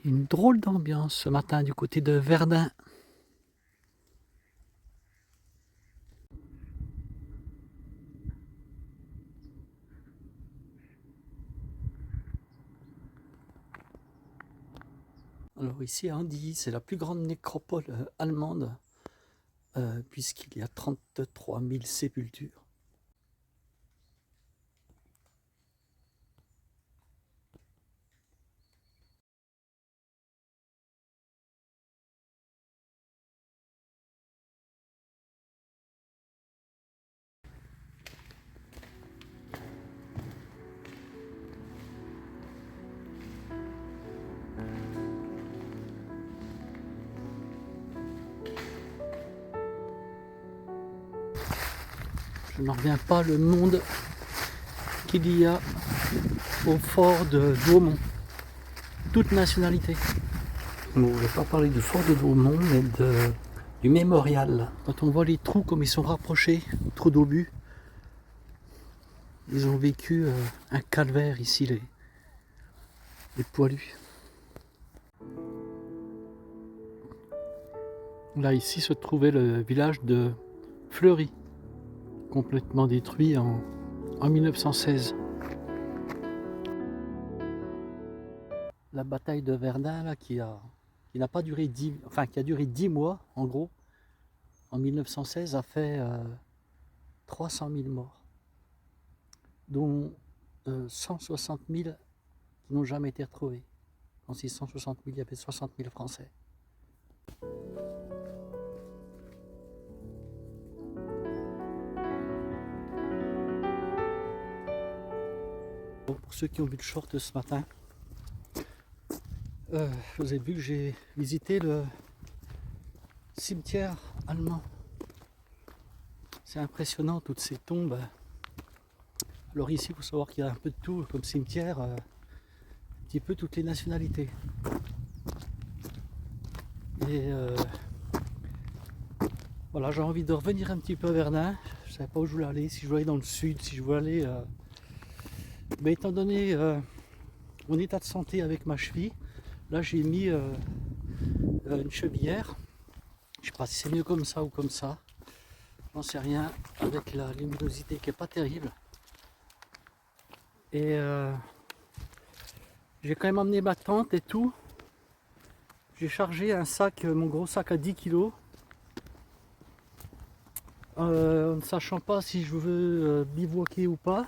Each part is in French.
Une drôle d'ambiance ce matin du côté de Verdun. Alors ici à Andilly, c'est la plus grande nécropole allemande puisqu'il y a 33 000 sépultures. Je n'en reviens pas le monde qu'il y a au fort de Douaumont. Toute nationalité. Bon, je ne vais pas parler du fort de Douaumont, mais du mémorial. Quand on voit les trous comme ils sont rapprochés, trous d'obus, ils ont vécu un calvaire ici, les poilus. Là, ici se trouvait le village de Fleury, complètement détruit en 1916. La bataille de Verdun, là, qui n'a pas duré qui a duré 10 mois, en gros, en 1916, a fait 300 000 morts, dont 160 000 qui n'ont jamais été retrouvés. Dans ces 160 000, il y avait 60 000 Français. Pour ceux qui ont vu le short ce matin, vous avez vu que j'ai visité le cimetière allemand. C'est impressionnant, toutes ces tombes. Alors ici, il faut savoir qu'il y a un peu de tout comme cimetière, un petit peu toutes les nationalités. Et voilà, j'ai envie de revenir un petit peu à Verdun. Je ne savais pas où je voulais aller, si je voulais aller dans le sud, si je voulais aller... Mais étant donné mon état de santé avec ma cheville, là j'ai mis une chevillère. Je sais pas si c'est mieux comme ça ou comme ça. J'en sais rien, avec la luminosité qui est pas terrible. Et j'ai quand même amené ma tente et tout. J'ai chargé un sac, mon gros sac à 10 kg. Ne sachant pas si je veux bivouaquer ou pas.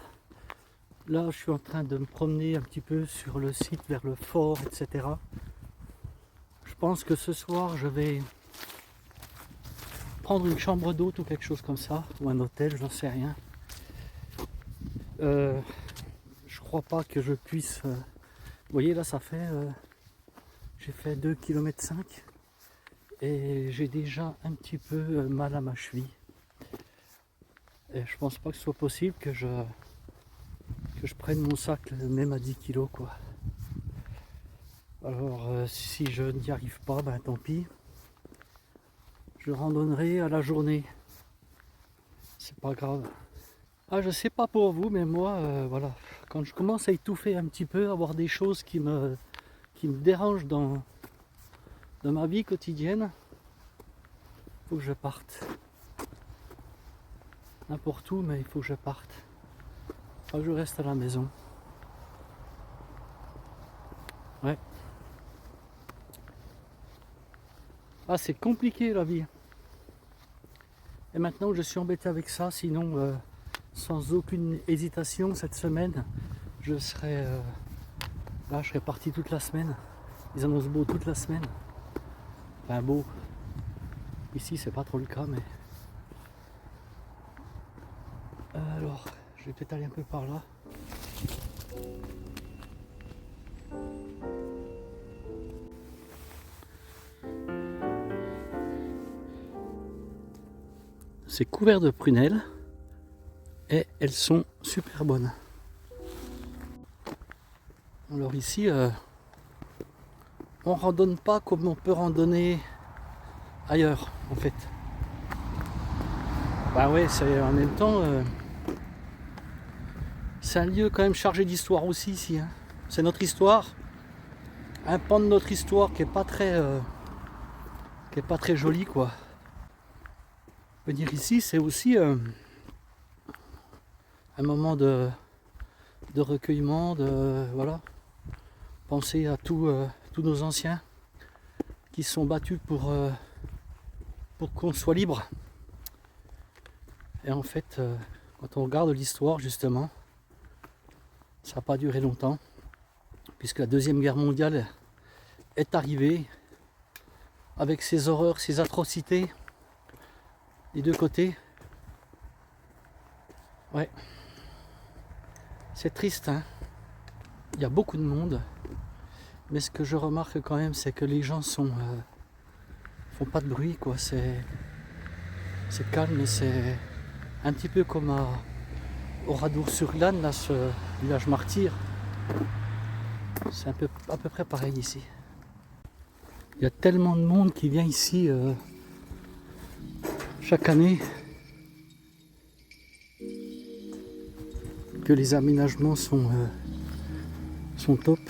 Là, je suis en train de me promener un petit peu sur le site vers le fort, etc. Je pense que ce soir, je vais prendre une chambre d'hôte ou quelque chose comme ça, ou un hôtel, j'en sais rien. Je crois pas que je puisse... vous voyez, là, ça fait... j'ai fait 2,5 km et j'ai déjà un petit peu mal à ma cheville. Et je pense pas que ce soit possible que je prenne mon sac même à 10 kg, quoi. Alors si je n'y arrive pas, ben tant pis. Je randonnerai à la journée. C'est pas grave. Ah, je sais pas pour vous, mais moi, voilà. Quand je commence à étouffer un petit peu, avoir des choses qui me dérangent dans ma vie quotidienne, faut que je parte. N'importe où, mais il faut que je parte. Pas que je reste à la maison. Ouais. Ah, c'est compliqué la vie. Et maintenant je suis embêté avec ça, sinon sans aucune hésitation cette semaine, je serais là, je serais parti toute la semaine. Ils annoncent beau toute la semaine. Enfin beau. Ici c'est pas trop le cas, mais alors je vais peut-être aller un peu par là. C'est couvert de prunelles et elles sont super bonnes. Alors ici, on randonne pas comme on peut randonner ailleurs en fait. Bah ouais, c'est en même temps, c'est un lieu quand même chargé d'histoire aussi ici. Hein. C'est notre histoire. un pan de notre histoire qui est pas très joli, quoi. Venir ici, c'est aussi un moment de recueillement, voilà, penser à tous nos anciens qui se sont battus pour qu'on soit libre. Et en fait, quand on regarde l'histoire, justement, ça n'a pas duré longtemps, puisque la Deuxième Guerre mondiale est arrivée avec ses horreurs, ses atrocités des deux côtés. Ouais, c'est triste, hein. Il y a beaucoup de monde, mais ce que je remarque quand même, c'est que les gens font pas de bruit, quoi. C'est calme, c'est un petit peu comme à Oradour-sur-Glane, là, ce village martyr. C'est à peu près pareil ici. Il y a tellement de monde qui vient ici chaque année que les aménagements sont top.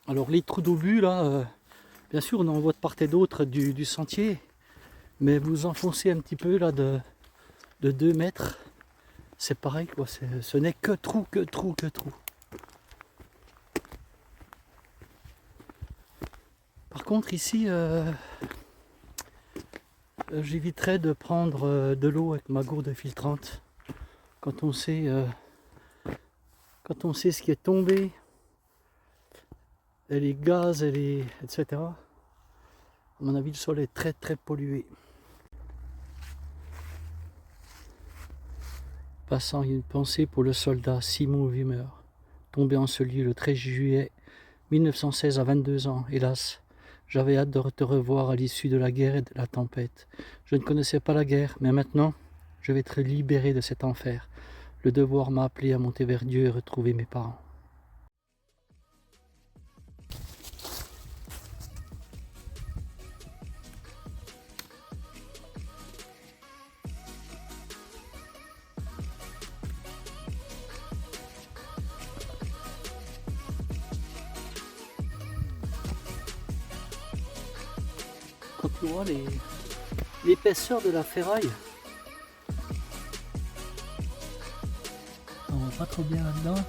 Alors les trous d'obus là, bien sûr on en voit de part et d'autre du sentier, mais vous enfoncez un petit peu là de 2 mètres, c'est pareil quoi, ce n'est que trou. Par contre ici, j'éviterais de prendre de l'eau avec ma gourde filtrante quand on sait ce qui est tombé, et les gaz, etc. À mon avis, le sol est très pollué. Passant une pensée pour le soldat Simon Wimmer, tombé en ce lieu le 13 juillet 1916 à 22 ans. Hélas, j'avais hâte de te revoir à l'issue de la guerre et de la tempête. Je ne connaissais pas la guerre, mais maintenant, je vais être libéré de cet enfer. Le devoir m'a appelé à monter vers Dieu et retrouver mes parents. Quand tu vois l'épaisseur de la ferraille, on voit pas trop bien là-dedans.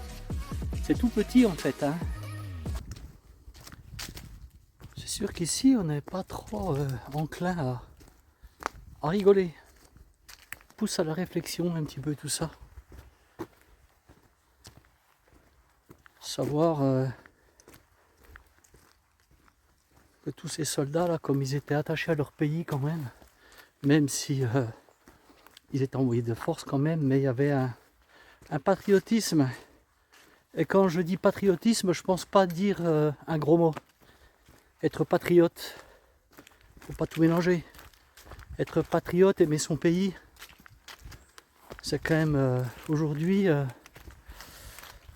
C'est tout petit en fait, hein. C'est sûr qu'ici on n'est pas trop enclin à rigoler. Pousse à la réflexion un petit peu tout ça. Savoir que tous ces soldats là, comme ils étaient attachés à leur pays quand même si ils étaient envoyés de force quand même, mais il y avait un patriotisme. Et quand je dis patriotisme, je pense pas dire un gros mot. Être patriote, faut pas tout mélanger. Être patriote, aimer son pays, c'est quand même aujourd'hui,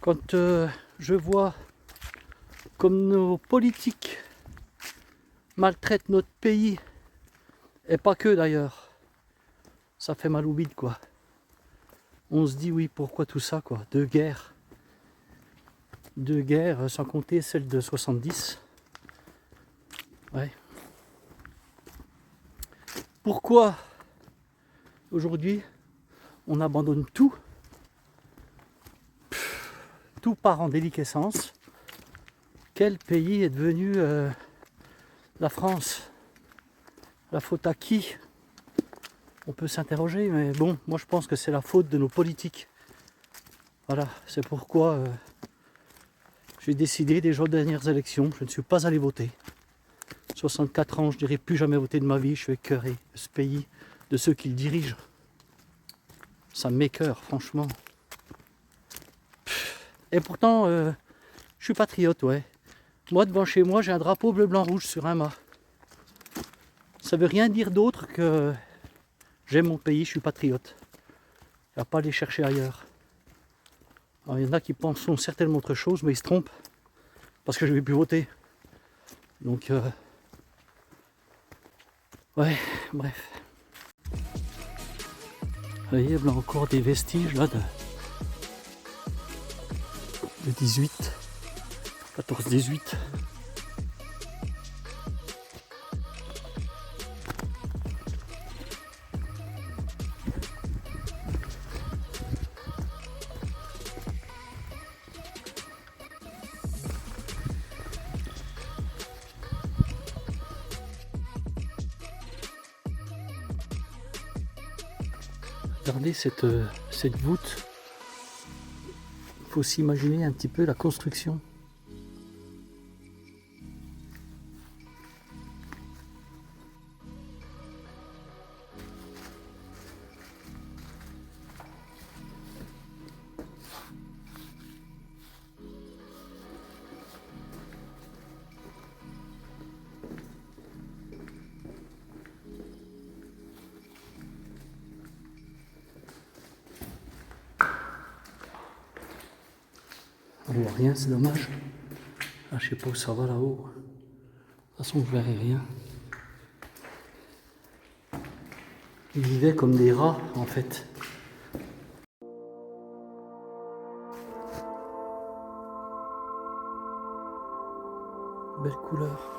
quand je vois comme nos politiques maltraitent notre pays, et pas que d'ailleurs, ça fait mal au bide quoi. On se dit oui, pourquoi tout ça quoi, deux guerres sans compter celle de 70. Ouais. Pourquoi aujourd'hui on abandonne tout? Tout part en déliquescence. Quel pays est devenu la France? La faute à qui? On peut s'interroger, mais bon, moi je pense que c'est la faute de nos politiques. Voilà, c'est pourquoi j'ai décidé déjà aux dernières élections, je ne suis pas allé voter. 64 ans, je dirais plus jamais voter de ma vie, je suis écœuré de ce pays, de ceux qui le dirigent. Ça m'écœure, franchement. Et pourtant, je suis patriote, ouais. Moi, devant chez moi, j'ai un drapeau bleu, blanc, rouge sur un mât. Ça veut rien dire d'autre que j'aime mon pays, je suis patriote. Il n'y a pas à aller chercher ailleurs. Alors, il y en a qui pensent certainement autre chose, mais ils se trompent. Parce que je ne vais plus voter. Donc, ouais, bref. Vous voyez, il y a encore des vestiges là le 18, 14-18. Regardez cette voûte. Il faut s'imaginer un petit peu la construction. On voit rien, c'est dommage. Ah, je sais pas où ça va là-haut. De toute façon, je verrai rien. Ils vivaient comme des rats, en fait. Belle couleur.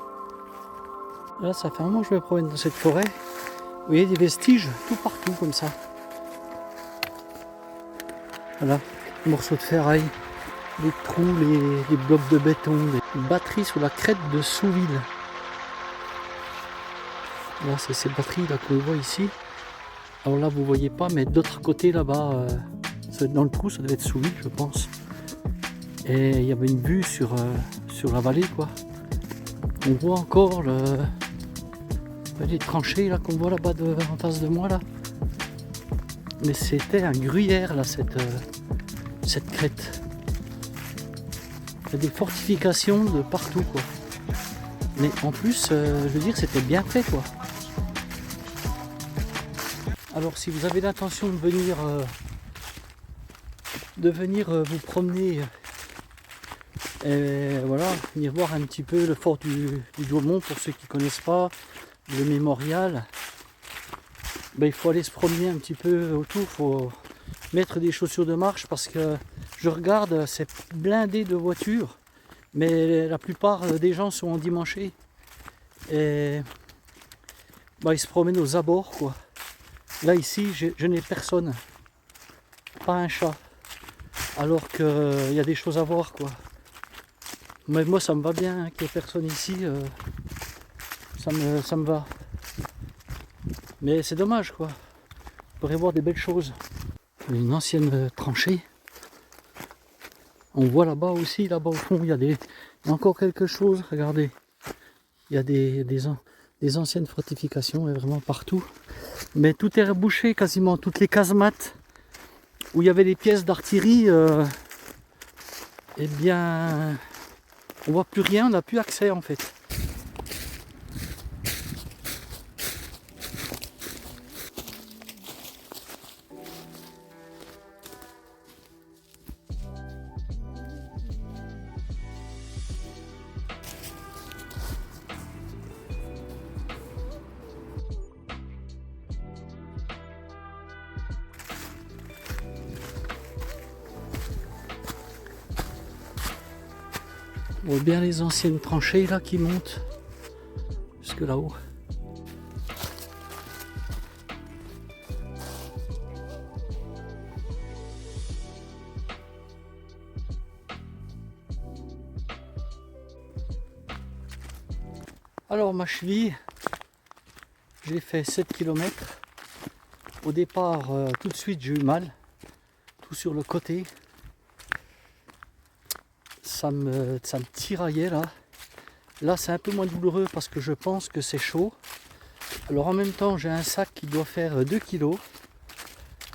Là, ça fait un moment que je me promène dans cette forêt. Vous voyez des vestiges tout partout, comme ça. Voilà, morceaux de ferraille. Les trous, les blocs de béton, des batteries sur la crête de Souville. Là, c'est ces batteries là qu'on voit ici. Alors là, vous voyez pas, mais d'autre côté là-bas, dans le trou, ça devait être Souville, je pense. Et il y avait une vue sur la vallée, quoi. On voit encore les tranchées là qu'on voit là-bas en face de moi là. Mais c'était un gruyère là, cette crête. Il y a des fortifications de partout, quoi. Mais en plus, je veux dire, c'était bien fait, quoi. Alors, si vous avez l'intention de venir vous promener, et voilà, venir voir un petit peu le fort du Douaumont, pour ceux qui ne connaissent pas, le mémorial, ben, il faut aller se promener un petit peu autour, il faut mettre des chaussures de marche parce que je regarde, c'est blindé de voitures, mais la plupart des gens sont endimanchés et bah, ils se promènent aux abords, quoi. Là ici, je n'ai personne, pas un chat, alors qu'il y a des choses à voir, quoi. Mais moi ça me va bien, hein, qu'il n'y ait personne ici, ça me va. Mais c'est dommage, quoi. On pourrait voir des belles choses. Une ancienne tranchée. On voit là-bas aussi, là-bas au fond, il y a encore quelque chose, regardez. Il y a des anciennes fortifications, et vraiment partout. Mais tout est rebouché, quasiment toutes les casemates où il y avait les pièces d'artillerie, eh bien, on voit plus rien, on n'a plus accès en fait. On voit bien les anciennes tranchées là qui montent jusque là-haut. Alors ma cheville, j'ai fait 7 km. Au départ, tout de suite j'ai eu mal, tout sur le côté. Ça me tiraillait là. Là c'est un peu moins douloureux parce que je pense que c'est chaud. Alors en même temps j'ai un sac qui doit faire 2 kg.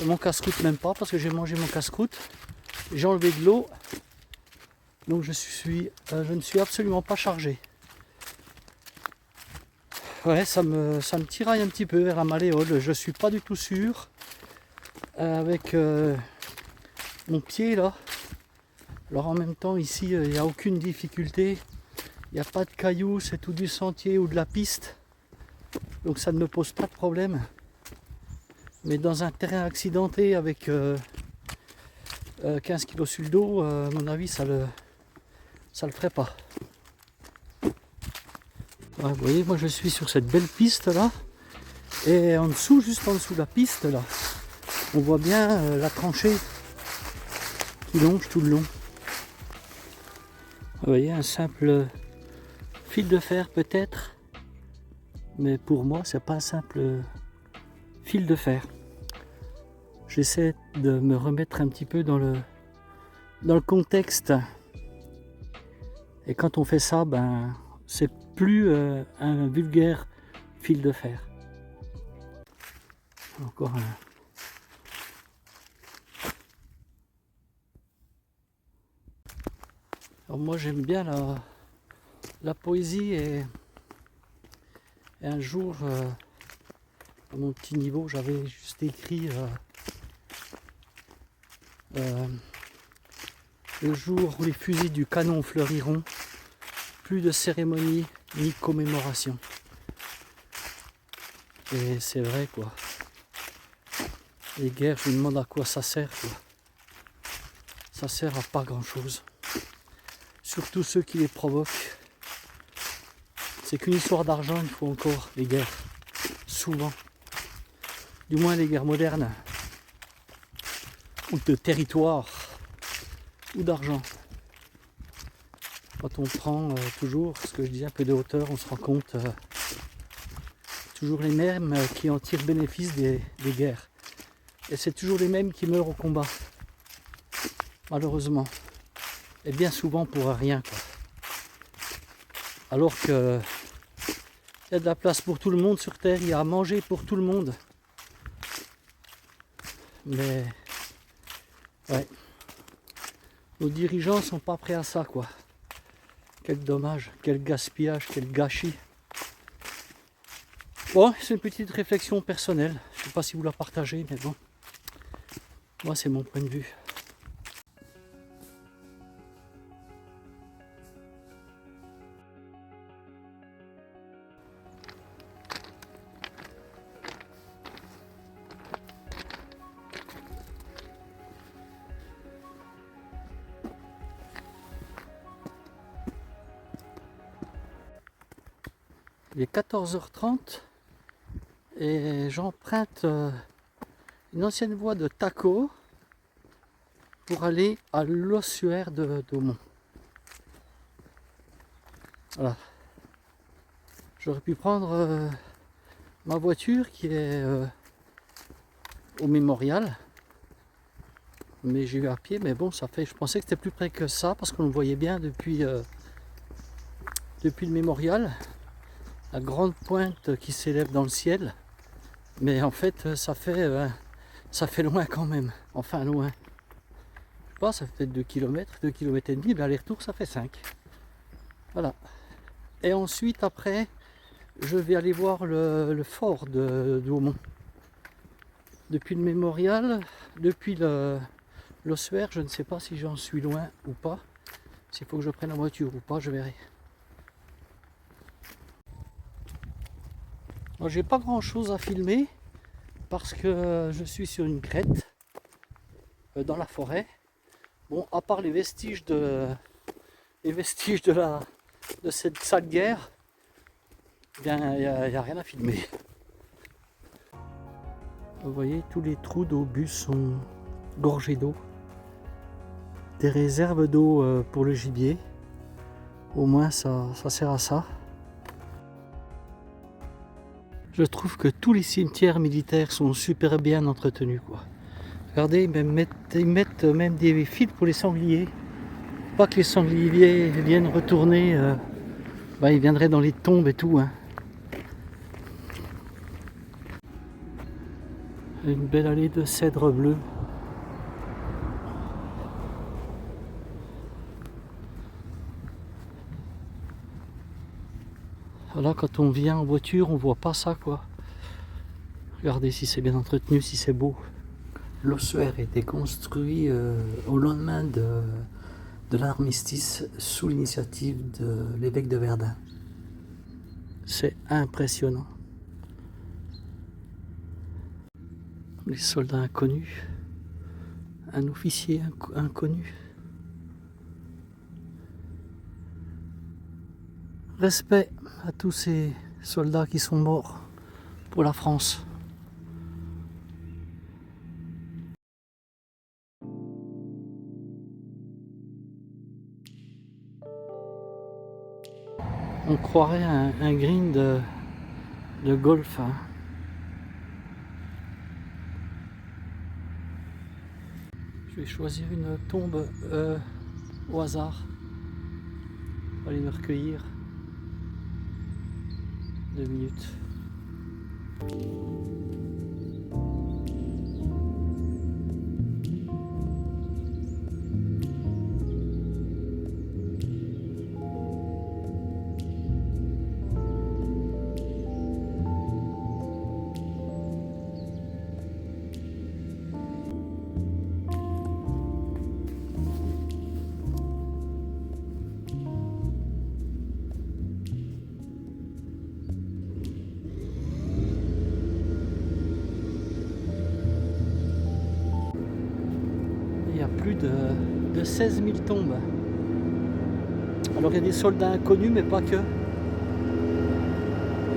Mon casse-croûte même pas parce que j'ai mangé mon casse-croûte. J'ai enlevé de l'eau. Donc je ne suis absolument pas chargé. Ouais, ça me tiraille un petit peu vers la malléole. Je suis pas du tout sûr. Avec mon pied là. Alors en même temps ici il n'y a aucune difficulté. Il n'y a pas de cailloux, c'est tout du sentier ou de la piste. Donc ça ne me pose pas de problème. Mais dans un terrain accidenté avec 15 kg sur le dos, à mon avis, ça le ferait pas. Ouais, vous voyez, moi je suis sur cette belle piste là, et en dessous, juste en dessous de la piste là, on voit bien la tranchée qui longe tout le long. Vous voyez, un simple fil de fer peut-être, mais pour moi c'est pas un simple fil de fer. J'essaie de me remettre un petit peu dans le contexte, et quand on fait ça, ben c'est plus un vulgaire fil de fer. Encore un. Alors moi j'aime bien la poésie, et un jour à mon petit niveau j'avais juste écrit le jour où les fusils du canon fleuriront, plus de cérémonie ni commémoration. Et c'est vrai quoi. Les guerres, je me demande à quoi ça sert quoi. Ça sert à pas grand chose. Surtout ceux qui les provoquent. C'est qu'une histoire d'argent, il faut encore les guerres. Souvent. Du moins les guerres modernes. Ou de territoire. Ou d'argent. Quand on prend toujours, ce que je dis, un peu de hauteur, on se rend compte toujours les mêmes qui en tirent bénéfice des guerres. Et c'est toujours les mêmes qui meurent au combat. Malheureusement. Et bien souvent pour rien quoi. Alors que il y a de la place pour tout le monde sur Terre, il y a à manger pour tout le monde. Mais ouais, nos dirigeants sont pas prêts à ça quoi. Quel dommage, quel gaspillage, quel gâchis. Bon, c'est une petite réflexion personnelle. Je sais pas si vous la partagez, mais bon, moi c'est mon point de vue. Il est 14h30 et j'emprunte une ancienne voie de Taco pour aller à l'ossuaire de Daumont. Voilà. J'aurais pu prendre ma voiture qui est au mémorial, mais j'ai eu à pied, mais bon, ça fait. Je pensais que c'était plus près que ça parce qu'on le voyait bien depuis le mémorial. La grande pointe qui s'élève dans le ciel, mais en fait ça fait loin quand même, enfin loin. Je sais pas, ça fait peut-être 2 km, 2 km et demi, mais aller-retour ça fait 5. Voilà. Et ensuite après, je vais aller voir le fort de Daumont. Depuis le mémorial, depuis l'ossuaire, je ne sais pas si j'en suis loin ou pas. S'il faut que je prenne la voiture ou pas, je verrai. J'ai pas grand chose à filmer parce que je suis sur une crête dans la forêt. Bon, à part les vestiges de cette sale guerre, bien il n'y a rien à filmer. Vous voyez, tous les trous d'obus sont gorgés d'eau. Des réserves d'eau pour le gibier. Au moins ça sert à ça. Je trouve que tous les cimetières militaires sont super bien entretenus quoi. Regardez, ils mettent même des fils pour les sangliers. Pas que les sangliers viennent retourner, ils viendraient dans les tombes et tout. Hein. Une belle allée de cèdre bleu. Là, quand on vient en voiture, on voit pas ça quoi. Regardez si c'est bien entretenu, si c'est beau. L'ossuaire a été construit au lendemain de l'armistice sous l'initiative de l'évêque de Verdun. C'est impressionnant. Les soldats inconnus. Un officier inconnu. Respect à tous ces soldats qui sont morts pour la France. On croirait un green de golf. Hein. Je vais choisir une tombe au hasard. On va aller me recueillir. 2 minutes. Il y a plus de 16 000 tombes. Alors il y a des soldats inconnus, mais pas que.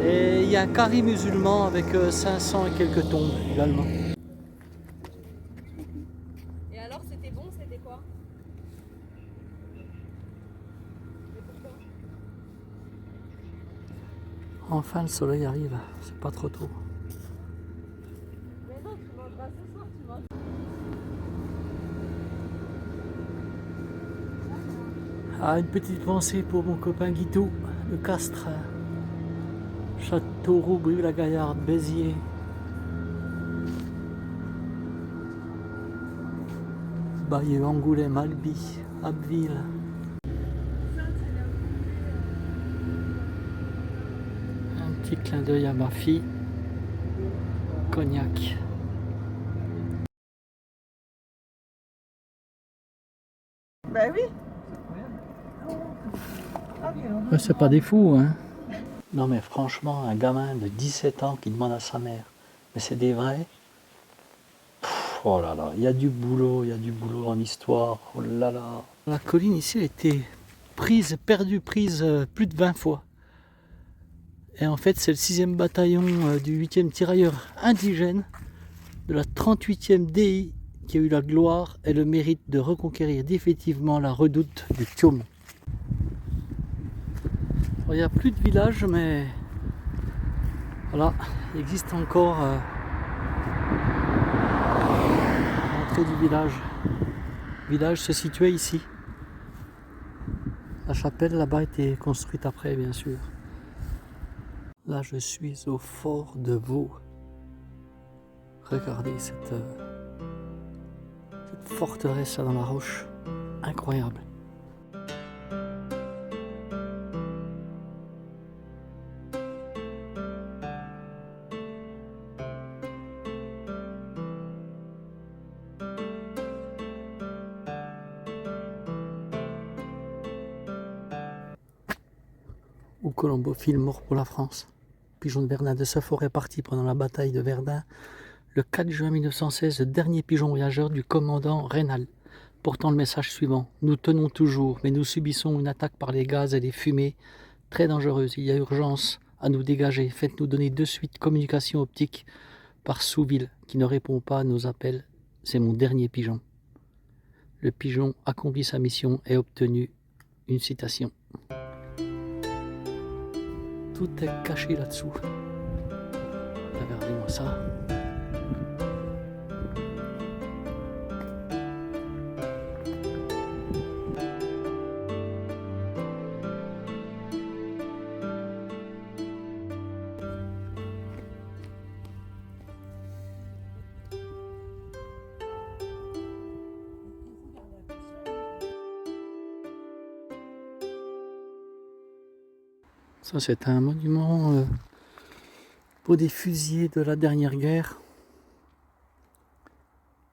Et il y a un carré musulman avec 500 et quelques tombes également. Et alors, c'était bon, c'était quoi? Mais pourquoi? Enfin le soleil arrive, c'est pas trop tôt. Mais non, tu mangeras ce soir, tu manges. Ah, une petite pensée pour mon copain Guitou, de Castres, Châteauroux, Brive-la-Gaillarde, Béziers. Bayeux, Angoulême, Albi, Abbeville. Un petit clin d'œil à ma fille. Cognac. Ben oui. Ouais, c'est pas des fous, hein. Non mais franchement, un gamin de 17 ans qui demande à sa mère, mais c'est des vrais. Oh là là, il y a du boulot en histoire, oh là là. La colline ici a été perdue plus de 20 fois. Et en fait, c'est le 6e bataillon du 8e tirailleur indigène de la 38e DI qui a eu la gloire et le mérite de reconquérir définitivement la redoute du Thiaumont. Il n'y a plus de village, mais voilà, il existe encore l'entrée du village. Le village se situait ici. La chapelle là-bas a été construite après, bien sûr. Là, je suis au fort de Vaux. Regardez cette forteresse là dans la roche. Incroyable. Ou Colombo, file mort pour la France. Pigeon de Verdun de Suffolk est parti pendant la bataille de Verdun le 4 juin 1916, le dernier pigeon voyageur du commandant Raynal, portant le message suivant: nous tenons toujours, mais nous subissons une attaque par les gaz et les fumées très dangereuse. Il y a urgence à nous dégager. Faites-nous donner de suite communication optique par Souville, qui ne répond pas à nos appels. C'est mon dernier pigeon. Le pigeon accomplit sa mission et a obtenu une citation. Tout est caché là-dessous. Regardez-moi ça. Ça, c'est un monument pour des fusillés de la dernière guerre.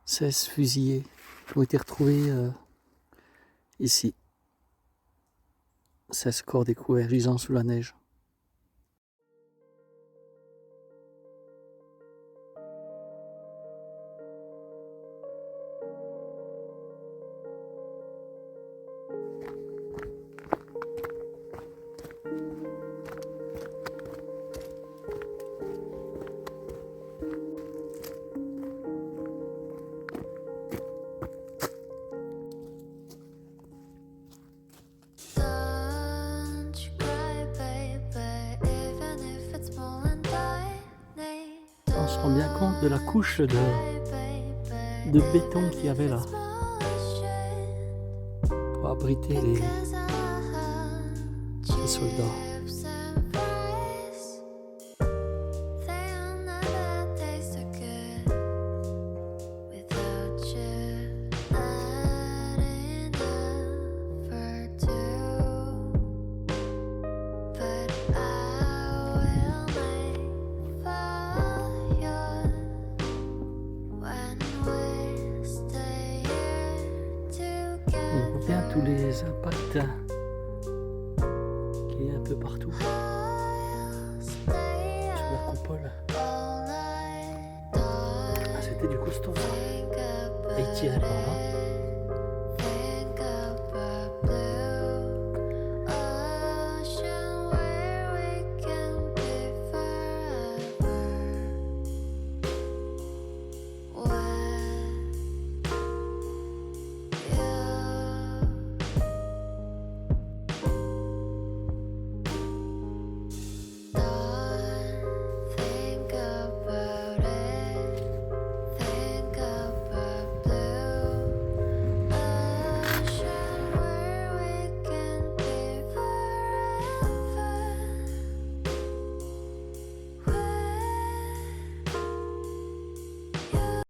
16 fusillés qui ont été retrouvés ici. 16 corps découverts gisant sous la neige. se rend bien compte de la couche de béton qu'il y avait là pour abriter les soldats. On voit bien tous les impacts qu'il y a un peu partout sur la coupole. Ah, c'était du costaud ça. Et il tirait par là.